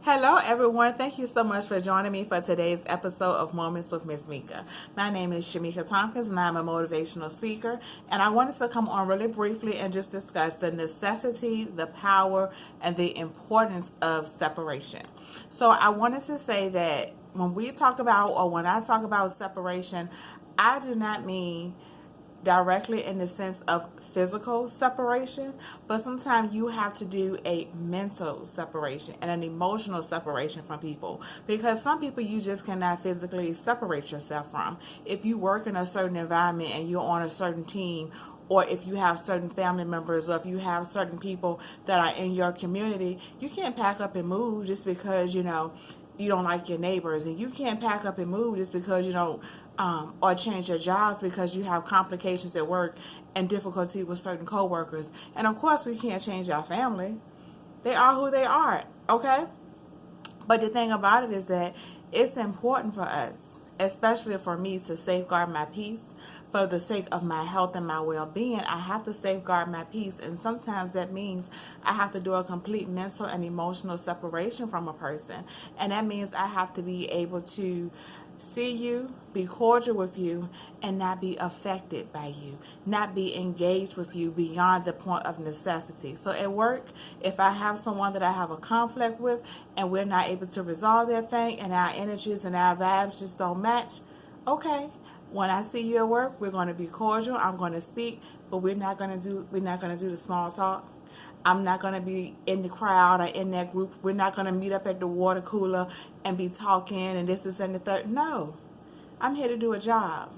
Hello, everyone. Thank you so much for joining me for today's episode of Moments with MsMica. My name is MsMica Tompkins, and I'm a motivational speaker. And I wanted to come on really briefly and just discuss the necessity, the power, and the importance of separation. So I wanted to say that when we talk about, or when I talk about separation, I do not mean directly in the sense of physical separation, but sometimes you have to do a mental separation and an emotional separation from people, because some people you just cannot physically separate yourself from. If you work in a certain environment and you're on a certain team, or if you have certain family members, or if you have certain people that are in your community, you can't pack up and move just because you don't like your neighbors, and you can't pack up and move just because you don't or change your jobs because you have complications at work and difficulty with certain coworkers. And of course, we can't change our family. They are who they are, okay? But the thing about it is that it's important for us, especially for me, to safeguard my peace. For the sake of my health and my well-being, I have to safeguard my peace. And sometimes that means I have to do a complete mental and emotional separation from a person. And that means I have to be able to see you, be cordial with you, and not be affected by you, not be engaged with you beyond the point of necessity. So at work, if I have someone that I have a conflict with and we're not able to resolve that thing and our energies and our vibes just don't match, okay, when I see you at work, we're going to be cordial. I'm going to speak, but we're not going to do the small talk. I'm not going to be in the crowd or in that group. We're not going to meet up at the water cooler and be talking and this, and the third. No, I'm here to do a job.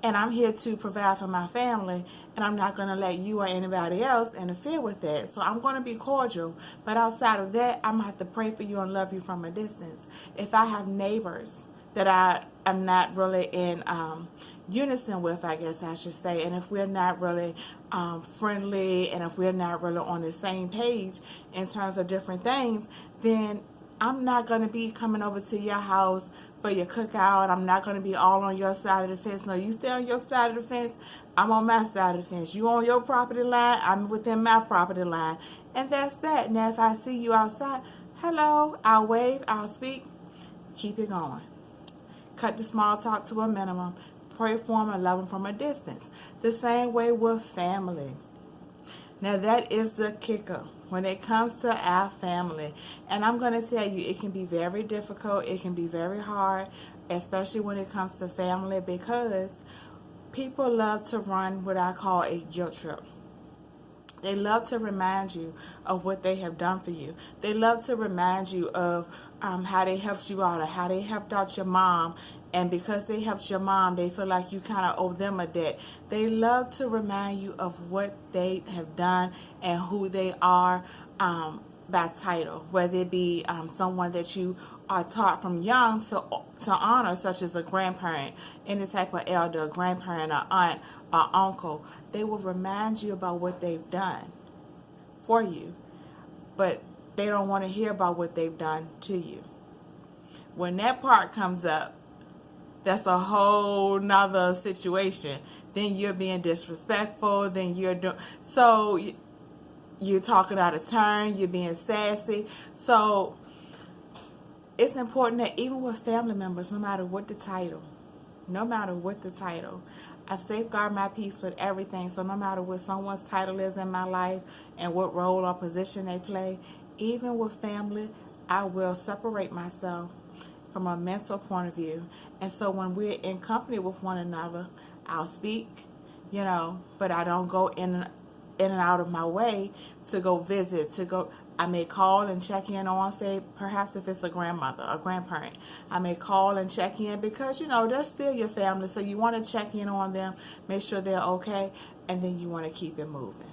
And I'm here to provide for my family. And I'm not going to let you or anybody else interfere with that. So I'm going to be cordial. But outside of that, I'm going to have to pray for you and love you from a distance. If I have neighbors that I am not really in unison with, I guess I should say, and if we're not really friendly, and if we're not really on the same page in terms of different things, then I'm not going to be coming over to your house for your cookout. I'm not going to be all on your side of the fence. No, you stay on your side of the fence, I'm on my side of the fence. You on your property line, I'm within my property line. And that's that. Now if I see you outside, hello, I'll wave, I'll speak, keep it going. Cut the small talk to a minimum. Pray for them and love them from a distance. The same way with family. Now that is the kicker when it comes to our family. And I'm going to tell you, it can be very difficult. It can be very hard, especially when it comes to family, because people love to run what I call a guilt trip. They love to remind you of what they have done for you. They love to remind you of how they helped you out, or how they helped out your mom. And because they helped your mom, they feel like you kind of owe them a debt. They love to remind you of what they have done and who they are by title, whether it be someone that you are taught from young to honor, such as a grandparent, any type of elder, grandparent, or aunt, or uncle. They will remind you about what they've done for you, but they don't want to hear about what they've done to you. When that part comes up, that's a whole nother situation. Then you're being disrespectful. Then you're talking out of turn. You're being sassy. So it's important that even with family members, no matter what the title, I safeguard my peace with everything. So no matter what someone's title is in my life and what role or position they play, even with family, I will separate myself from a mental point of view. And so when we're in company with one another, I'll speak, but I don't go in and out of my way to go visit, I may call and check in on, say, perhaps if it's a grandmother, a grandparent, I may call and check in because, they're still your family. So you want to check in on them, make sure they're okay, and then you want to keep it moving.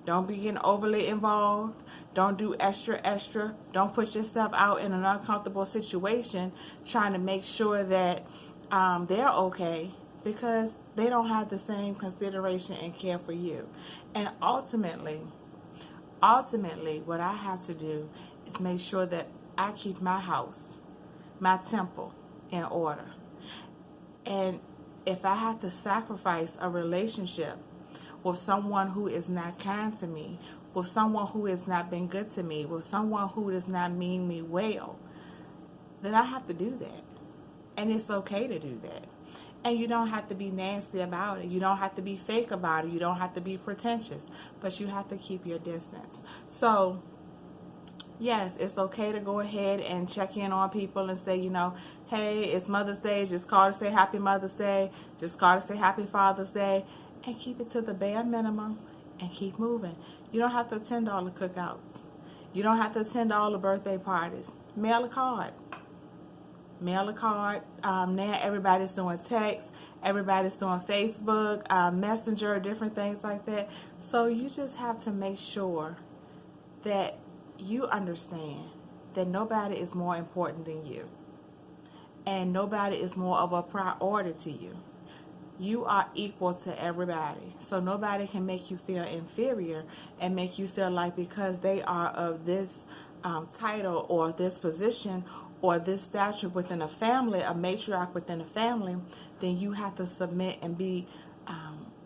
Don't be getting overly involved. Don't do extra. Don't put yourself out in an uncomfortable situation trying to make sure that they're okay, because they don't have the same consideration and care for you. And ultimately, what I have to do is make sure that I keep my house, my temple, in order. And if I have to sacrifice a relationship with someone who is not kind to me, with someone who has not been good to me, with someone who does not mean me well, then I have to do that. And it's okay to do that. And you don't have to be nasty about it. You don't have to be fake about it. You don't have to be pretentious. But you have to keep your distance. So, yes, it's okay to go ahead and check in on people and say, hey, it's Mother's Day. Just call to say Happy Mother's Day. Just call to say Happy Father's Day. And keep it to the bare minimum and keep moving. You don't have to attend all the cookouts. You don't have to attend all the birthday parties. Mail a card. Mail a card. Now everybody's doing text. Everybody's doing Facebook, Messenger, different things like that. So you just have to make sure that you understand that nobody is more important than you. And nobody is more of a priority to you. You are equal to everybody. So nobody can make you feel inferior and make you feel like because they are of this title or this position or this stature within a family, a matriarch within a family, then you have to submit and be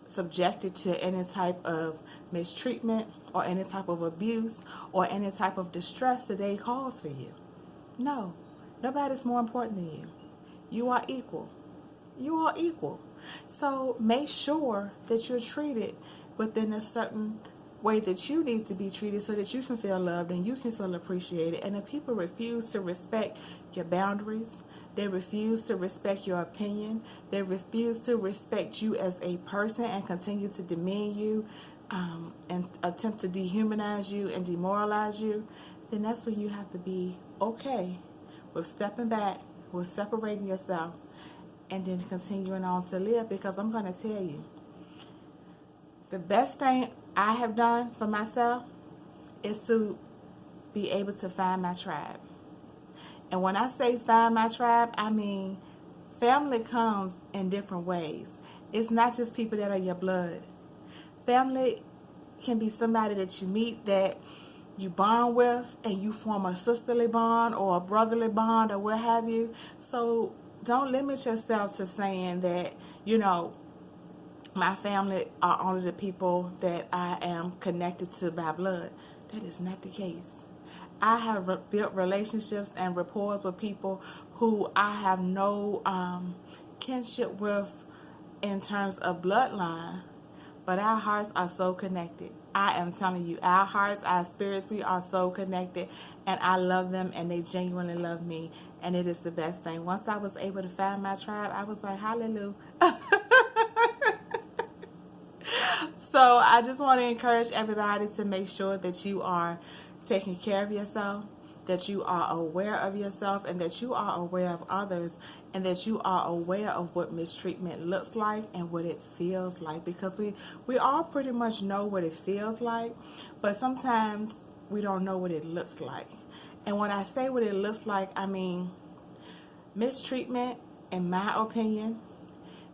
subjected to any type of mistreatment or any type of abuse or any type of distress that they cause for you. No, nobody's more important than you. You are equal. You are equal. So make sure that you're treated within a certain way that you need to be treated so that you can feel loved and you can feel appreciated. And if people refuse to respect your boundaries, they refuse to respect your opinion, they refuse to respect you as a person and continue to demean you and attempt to dehumanize you and demoralize you, then that's when you have to be okay with stepping back, with separating yourself, and then continuing on to live. Because I'm going to tell you, the best thing I have done for myself is to be able to find my tribe. And when I say find my tribe, I mean family comes in different ways. It's not just people that are your blood. Family can be somebody that you meet that you bond with and you form a sisterly bond or a brotherly bond or what have you. So don't limit yourself to saying that, my family are only the people that I am connected to by blood. That is not the case. I have built relationships and rapport with people who I have no kinship with in terms of bloodline, but our hearts are so connected. I am telling you, our hearts, our spirits, we are so connected, and I love them, and they genuinely love me, and it is the best thing. Once I was able to find my tribe, I was like, hallelujah. So I just want to encourage everybody to make sure that you are taking care of yourself, that you are aware of yourself, and that you are aware of others, and that you are aware of what mistreatment looks like and what it feels like. Because we all pretty much know what it feels like, but sometimes we don't know what it looks like. And when I say what it looks like, I mean mistreatment, in my opinion,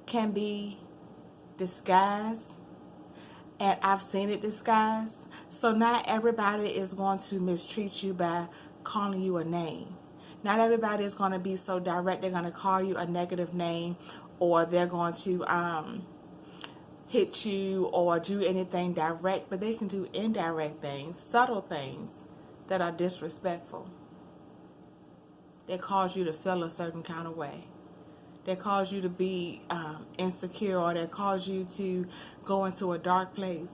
can be disguised. And I've seen it disguised. So not everybody is going to mistreat you by calling you a name. Not everybody is going to be so direct. They're going to call you a negative name, or they're going to hit you or do anything direct. But they can do indirect things, subtle things that are disrespectful. That cause you to feel a certain kind of way. That cause you to be insecure, or that cause you to go into a dark place.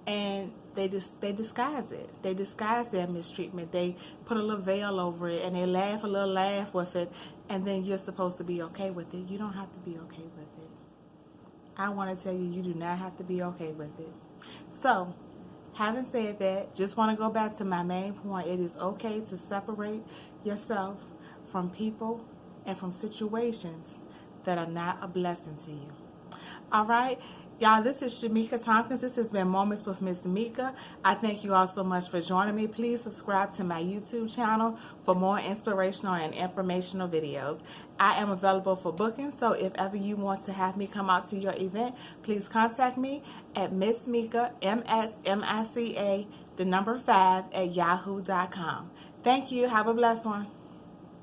And they disguise it. They disguise their mistreatment. They put a little veil over it, and they laugh a little laugh with it, and then you're supposed to be okay with it. You don't have to be okay with it. I want to tell you, you do not have to be okay with it. So, having said that, just want to go back to my main point. It is okay to separate yourself from people and from situations that are not a blessing to you. All right, y'all, this is MsMica Tompkins. This has been Moments with MsMica. I thank you all so much for joining me. Please subscribe to my YouTube channel for more inspirational and informational videos. I am available for booking, so if ever you want to have me come out to your event, please contact me at MsMica, MsMica, the number 5 at yahoo.com. Thank you. Have a blessed one.